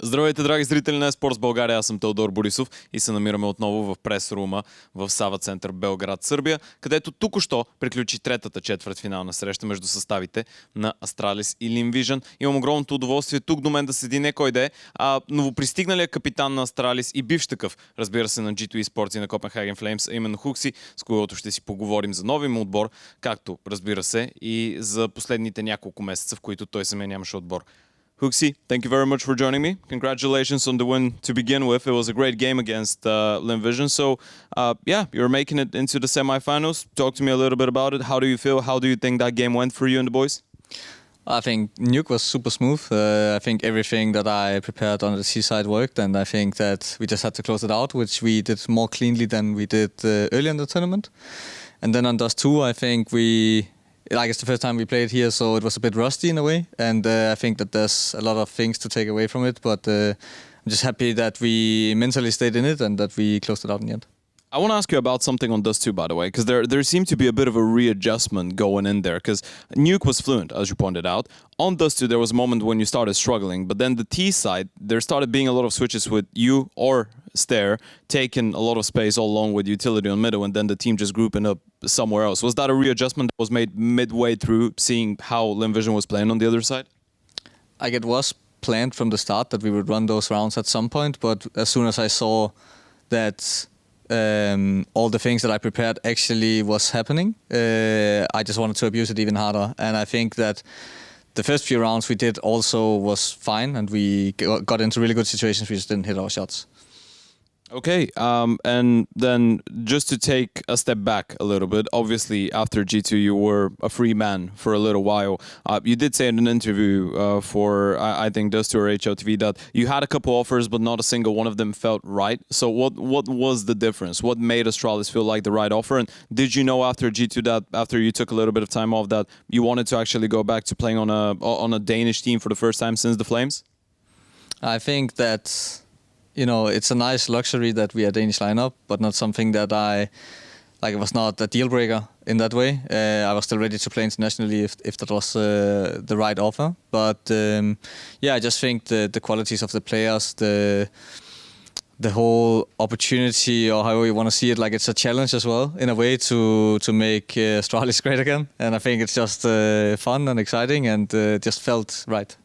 Здравейте, драги зрители на eSportsBulgaria, аз съм Теодор Борисов и се намираме отново в прес-рума в Сава център Белград, Сърбия, където току-що приключи третата четвъртфинална среща между съставите на Astralis и LynnVision. Имам огромното удоволствие тук до мен да седи не кой да е, а новопристигналият капитан на Astralis и бивш такъв, разбира се, на G2 eSports и на Copenhagen Flames, а именно HooXi, с когото ще си поговорим за новия му отбор, както, разбира се, и за последните няколко месеца, в които той самия нямаше отбор. HooXi, thank you very much for joining me. Congratulations on the win to begin with. It was a great game against LynnVision. So, yeah, you're making it into the semifinals. Talk to me a little bit about it. How do you feel? How do you think that game went for you and the boys? I think Nuke was super smooth. I think everything that I prepared on the seaside worked, and I think that we just had to close it out, which we did more cleanly than we did earlier in the tournament. And then on Dust 2, I think it's the first time we played here, so it was a bit rusty in a way, and I think that there's a lot of things to take away from it, but I'm just happy that we mentally stayed in it and that we closed it out in the end. I want to ask you about something on Dust 2, by the way, because there seemed to be a bit of a readjustment going in there, because Nuke was fluent, as you pointed out. On Dust 2, there was a moment when you started struggling, but then the T side, there started being a lot of switches with you or Stair taking a lot of space all along with utility on middle, and then the team just grouping up somewhere else. Was that a readjustment that was made midway through, seeing how LynnVision was playing on the other side? It was planned from the start that we would run those rounds at some point, but as soon as I saw that all the things that I prepared actually was happening, I just wanted to abuse it even harder. And I think that the first few rounds we did also was fine, and we got into really good situations. We just didn't hit our shots. Okay, and then just to take a step back a little bit, obviously after G2 you were a free man for a little while. You did say in an interview for, I think, Dust 2 or HOTV that you had a couple offers but not a single one of them felt right. So what was the difference? What made Astralis feel like the right offer? And did you know after G2 that after you took a little bit of time off that you wanted to actually go back to playing on a Danish team for the first time since the Flames? I think that it's a nice luxury that we are Danish lineup, but not something that it was not a deal breaker in that way. I was still ready to play internationally if that was the right offer. But I just think the qualities of the players, the whole opportunity, or however you want to see it, it's a challenge as well in a way to make Astralis great again. And I think it's just fun and exciting, and just felt right.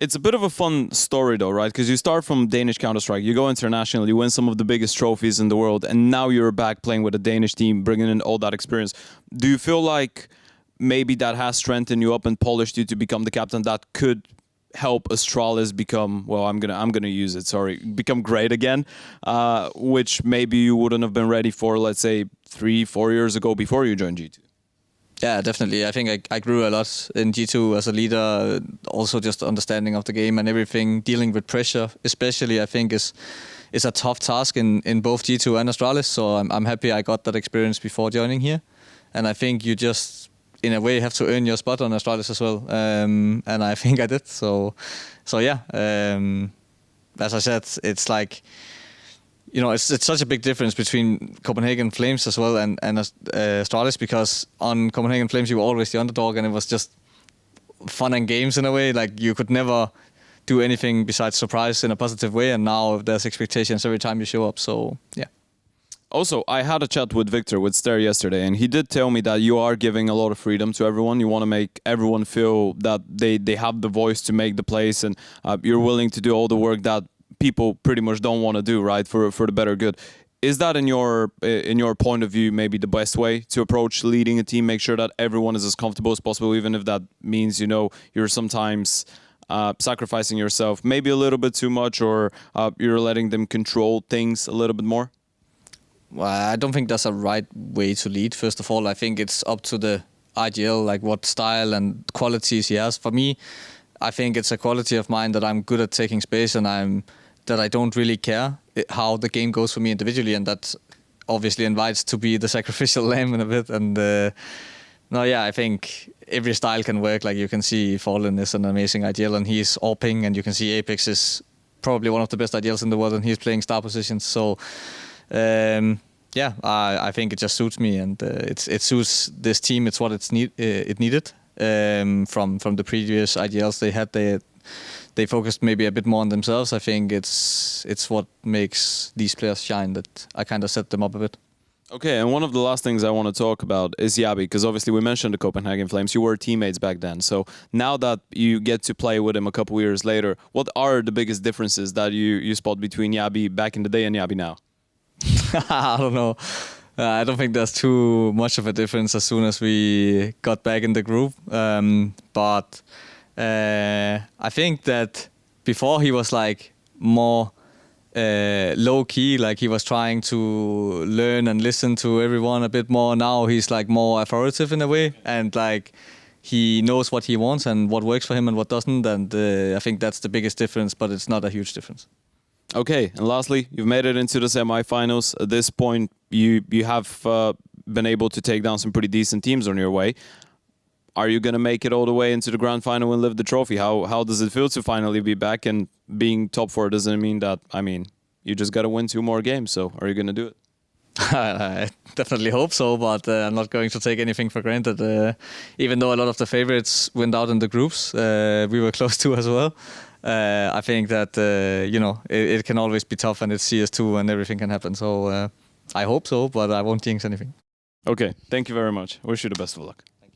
It's a bit of a fun story though, right? Because you start from Danish Counter-Strike, you go international, you win some of the biggest trophies in the world, and now you're back playing with a Danish team, bringing in all that experience. Do you feel like maybe that has strengthened you up and polished you to become the captain that could help Astralis become, become great again, which maybe you wouldn't have been ready for, let's say, 3-4 years ago before you joined G2? Yeah, definitely. I think I grew a lot in G2 as a leader, also just understanding of the game and everything, dealing with pressure, especially I think is a tough task in both G2 and Astralis. So I'm happy I got that experience before joining here. And I think you just, in a way, have to earn your spot on Astralis as well. And I think I did. So yeah, as I said, it's like, it's such a big difference between Copenhagen Flames as well and Astralis, because on Copenhagen Flames you were always the underdog, and it was just fun and games in a way. Like, you could never do anything besides surprise in a positive way, and now there's expectations every time you show up. So yeah. Also, I had a chat with Victor, with Stair yesterday, and he did tell me that you are giving a lot of freedom to everyone. You want to make everyone feel that they have the voice to make the plays, and you're willing to do all the work that people pretty much don't want to do, right, for the better good. Is that in your point of view maybe the best way to approach leading a team? Make sure that everyone is as comfortable as possible, even if that means you're sometimes sacrificing yourself maybe a little bit too much, or you're letting them control things a little bit more? Well, I don't think that's a right way to lead. First of all, I think it's up to the IGL, like what style and qualities he has. For me, I think it's a quality of mine that I'm good at taking space, and that I don't really care how the game goes for me individually, and that obviously invites to be the sacrificial lamb in a bit. And I think every style can work. Like, you can see Fallen is an amazing IGL, and he's AWPing, and you can see Apex is probably one of the best IGLs in the world, and he's playing star positions. So I think it just suits me, and it suits this team. It's what it needed from the previous IGLs they had. they focused maybe a bit more on themselves. I think it's what makes these players shine, that I kind of set them up a bit. Okay, and one of the last things I want to talk about is Yabi, because obviously we mentioned the Copenhagen Flames. You were teammates back then. So now that you get to play with him a couple years later, what are the biggest differences that you spot between Yabi back in the day and Yabi now? I don't know. I don't think there's too much of a difference as soon as we got back in the group. But I think that before he was like more low key, like he was trying to learn and listen to everyone a bit more. Now he's like more authoritative in a way, and like he knows what he wants and what works for him and what doesn't. And I think that's the biggest difference, but it's not a huge difference. Okay, and lastly, you've made it into the semifinals. At this point, you have been able to take down some pretty decent teams on your way. Are you going to make it all the way into the grand final and lift the trophy? How does it feel to finally be back? And being top four doesn't mean that, you just got to win 2 more games. So are you going to do it? I definitely hope so, but I'm not going to take anything for granted. Even though a lot of the favorites went out in the groups, we were close to as well. I think that, it can always be tough, and it's CS2 and everything can happen. So I hope so, but I won't jinx anything. Okay, thank you very much. Wish you the best of luck.